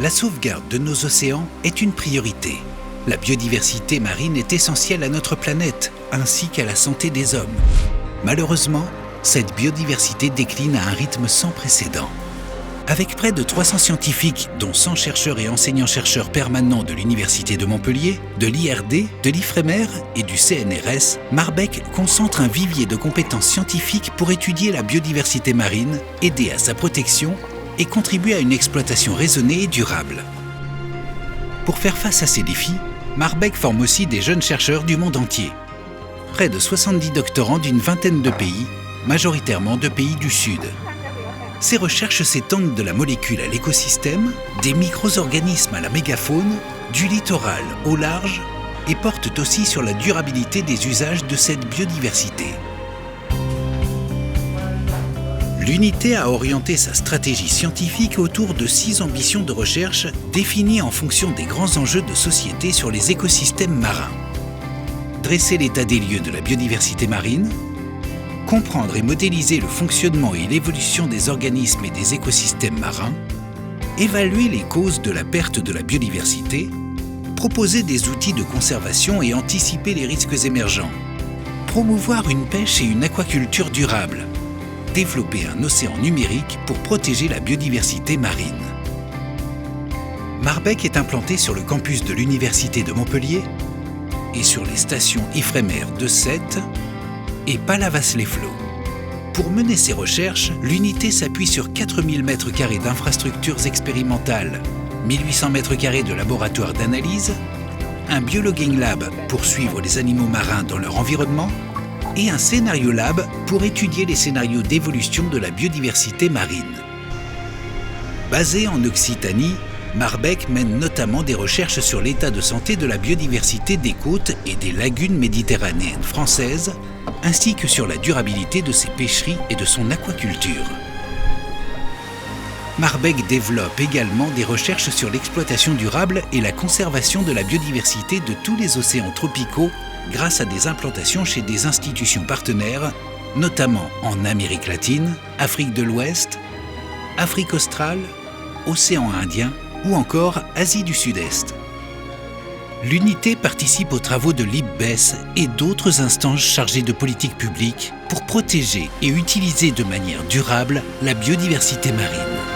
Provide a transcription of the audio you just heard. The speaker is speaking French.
La sauvegarde de nos océans est une priorité. La biodiversité marine est essentielle à notre planète, ainsi qu'à la santé des hommes. Malheureusement, cette biodiversité décline à un rythme sans précédent. Avec près de 300 scientifiques, dont 100 chercheurs et enseignants-chercheurs permanents de l'Université de Montpellier, de l'IRD, de l'IFREMER et du CNRS, Marbec concentre un vivier de compétences scientifiques pour étudier la biodiversité marine, aider à sa protection et contribuer à une exploitation raisonnée et durable. Pour faire face à ces défis, Marbec forme aussi des jeunes chercheurs du monde entier. Près de 70 doctorants d'une vingtaine de pays, majoritairement de pays du Sud. Ces recherches s'étendent de la molécule à l'écosystème, des micro-organismes à la mégafaune, du littoral au large et portent aussi sur la durabilité des usages de cette biodiversité. L'unité a orienté sa stratégie scientifique autour de 6 ambitions de recherche définies en fonction des grands enjeux de société sur les écosystèmes marins. Dresser l'état des lieux de la biodiversité marine, comprendre et modéliser le fonctionnement et l'évolution des organismes et des écosystèmes marins, évaluer les causes de la perte de la biodiversité, proposer des outils de conservation et anticiper les risques émergents, promouvoir une pêche et une aquaculture durables, développer un océan numérique pour protéger la biodiversité marine. Marbec est implanté sur le campus de l'Université de Montpellier et sur les stations IFREMER de Sète et Palavas-les-Flots. Pour mener ses recherches, l'unité s'appuie sur 4000 m² d'infrastructures expérimentales, 1800 m² de laboratoires d'analyse, un biologuing lab pour suivre les animaux marins dans leur environnement et un scénario lab pour étudier les scénarios d'évolution de la biodiversité marine. Basé en Occitanie, Marbec mène notamment des recherches sur l'état de santé de la biodiversité des côtes et des lagunes méditerranéennes françaises, ainsi que sur la durabilité de ses pêcheries et de son aquaculture. Marbec développe également des recherches sur l'exploitation durable et la conservation de la biodiversité de tous les océans tropicaux grâce à des implantations chez des institutions partenaires, notamment en Amérique latine, Afrique de l'Ouest, Afrique australe, Océan Indien ou encore Asie du Sud-Est. L'unité participe aux travaux de l'IPBES et d'autres instances chargées de politique publique pour protéger et utiliser de manière durable la biodiversité marine.